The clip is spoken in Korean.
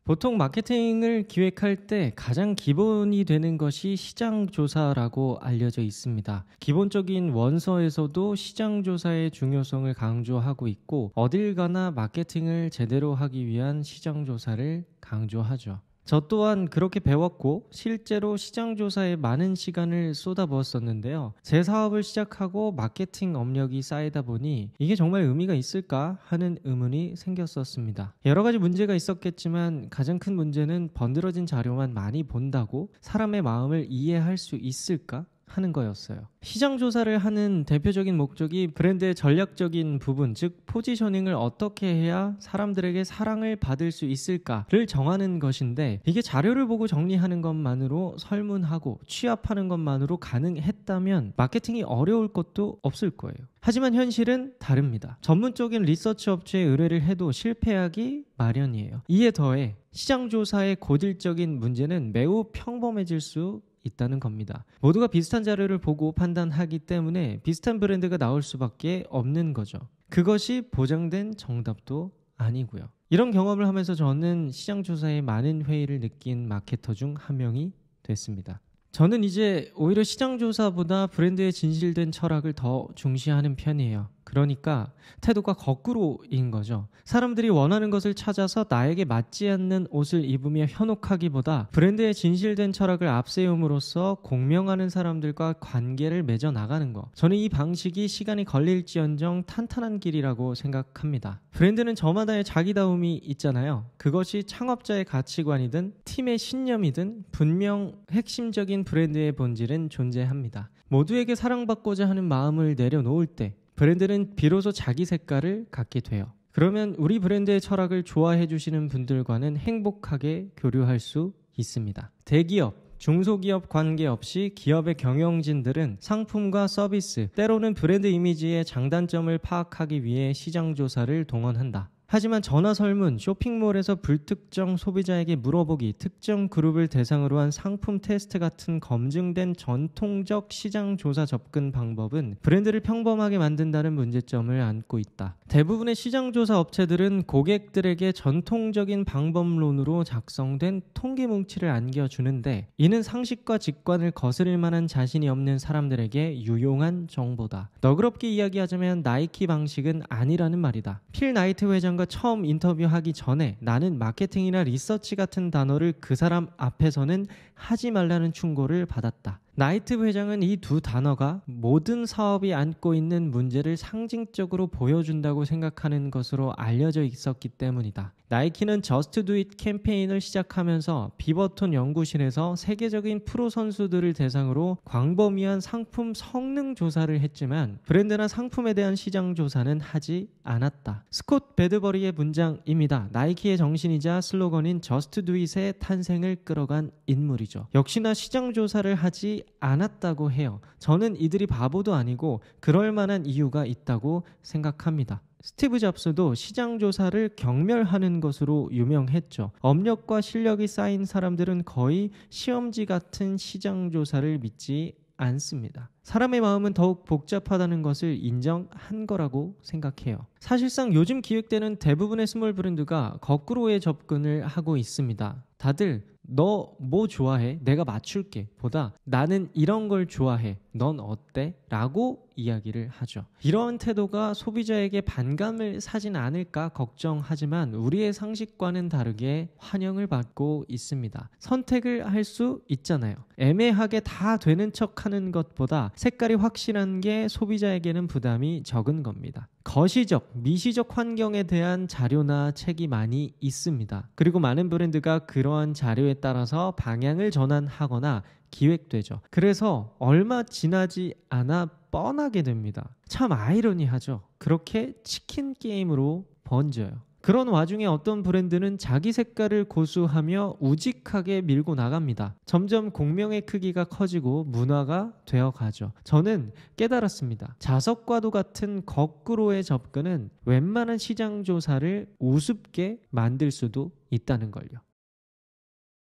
보통 마케팅을 기획할 때 가장 기본이 되는 것이 시장조사라고 알려져 있습니다. 기본적인 원서에서도 시장조사의 중요성을 강조하고 있고 어딜 가나 마케팅을 제대로 하기 위한 시장조사를 강조하죠. 저 또한 그렇게 배웠고 실제로 시장조사에 많은 시간을 쏟아부었었는데요. 제 사업을 시작하고 마케팅 업력이 쌓이다 보니 이게 정말 의미가 있을까 하는 의문이 생겼었습니다. 여러 가지 문제가 있었겠지만 가장 큰 문제는 번들어진 자료만 많이 본다고 사람의 마음을 이해할 수 있을까 하는 거였어요. 시장 조사를 하는 대표적인 목적이 브랜드의 전략적인 부분, 즉 포지셔닝을 어떻게 해야 사람들에게 사랑을 받을 수 있을까를 정하는 것인데 이게 자료를 보고 정리하는 것만으로 설문하고 취합하는 것만으로 가능했다면 마케팅이 어려울 것도 없을 거예요. 하지만 현실은 다릅니다. 전문적인 리서치 업체에 의뢰를 해도 실패하기 마련이에요. 이에 더해 시장 조사의 고질적인 문제는 매우 평범해질 수 있다는 겁니다. 모두가 비슷한 자료를 보고 판단하기 때문에 비슷한 브랜드가 나올 수밖에 없는 거죠. 그것이 보장된 정답도 아니고요. 이런 경험을 하면서 저는 시장조사에 많은 회의를 느낀 마케터 중 한 명이 됐습니다. 저는 이제 오히려 시장조사보다 브랜드의 진실된 철학을 더 중시하는 편이에요. 그러니까 태도가 거꾸로인 거죠. 사람들이 원하는 것을 찾아서 나에게 맞지 않는 옷을 입으며 현혹하기보다 브랜드의 진실된 철학을 앞세움으로써 공명하는 사람들과 관계를 맺어 나가는 거. 저는 이 방식이 시간이 걸릴지언정 탄탄한 길이라고 생각합니다. 브랜드는 저마다의 자기다움이 있잖아요. 그것이 창업자의 가치관이든 팀의 신념이든 분명 핵심적인 브랜드의 본질은 존재합니다. 모두에게 사랑받고자 하는 마음을 내려놓을 때 브랜드는 비로소 자기 색깔을 갖게 돼요. 그러면 우리 브랜드의 철학을 좋아해 주시는 분들과는 행복하게 교류할 수 있습니다. 대기업, 중소기업 관계없이 기업의 경영진들은 상품과 서비스, 때로는 브랜드 이미지의 장단점을 파악하기 위해 시장조사를 동원한다. 하지만 전화설문, 쇼핑몰에서 불특정 소비자에게 물어보기, 특정 그룹을 대상으로 한 상품 테스트 같은 검증된 전통적 시장조사 접근 방법은 브랜드를 평범하게 만든다는 문제점을 안고 있다. 대부분의 시장조사 업체들은 고객들에게 전통적인 방법론으로 작성된 통계뭉치를 안겨주는데 이는 상식과 직관을 거스를 만한 자신이 없는 사람들에게 유용한 정보다. 너그럽게 이야기하자면 나이키 방식은 아니라는 말이다. 필 나이트 회장 처음 인터뷰하기 전에 나는 마케팅이나 리서치 같은 단어를 그 사람 앞에서는 하지 말라는 충고를 받았다. 나이트 회장은 이 두 단어가 모든 사업이 안고 있는 문제를 상징적으로 보여준다고 생각하는 것으로 알려져 있었기 때문이다. 나이키는 저스트 두 잇 캠페인을 시작하면서 비버톤 연구실에서 세계적인 프로 선수들을 대상으로 광범위한 상품 성능 조사를 했지만 브랜드나 상품에 대한 시장 조사는 하지 않았다. 스콧 배드버리의 문장입니다. 나이키의 정신이자 슬로건인 저스트 두 잇의 탄생을 끌어간 인물이죠. 역시나 시장 조사를 하지 않았다고 해요. 저는 이들이 바보도 아니고 그럴 만한 이유가 있다고 생각합니다. 스티브 잡스도 시장조사를 경멸하는 것으로 유명했죠. 업력과 실력이 쌓인 사람들은 거의 시험지 같은 시장조사를 믿지 않습니다. 사람의 마음은 더욱 복잡하다는 것을 인정한 거라고 생각해요. 사실상 요즘 기획되는 대부분의 스몰 브랜드가 거꾸로의 접근을 하고 있습니다. 다들 너 뭐 좋아해? 내가 맞출게 보다 나는 이런 걸 좋아해. 넌 어때? 라고 이야기를 하죠. 이런 태도가 소비자에게 반감을 사진 않을까 걱정하지만 우리의 상식과는 다르게 환영을 받고 있습니다. 선택을 할 수 있잖아요. 애매하게 다 되는 척하는 것보다 색깔이 확실한 게 소비자에게는 부담이 적은 겁니다. 거시적, 미시적 환경에 대한 자료나 책이 많이 있습니다. 그리고 많은 브랜드가 그러한 자료에 따라서 방향을 전환하거나 기획되죠. 그래서 얼마 지나지 않아 뻔하게 됩니다. 참 아이러니하죠. 그렇게 치킨 게임으로 번져요. 그런 와중에 어떤 브랜드는 자기 색깔을 고수하며 우직하게 밀고 나갑니다. 점점 공명의 크기가 커지고 문화가 되어가죠. 저는 깨달았습니다. 자석과도 같은 거꾸로의 접근은 웬만한 시장 조사를 우습게 만들 수도 있다는 걸요.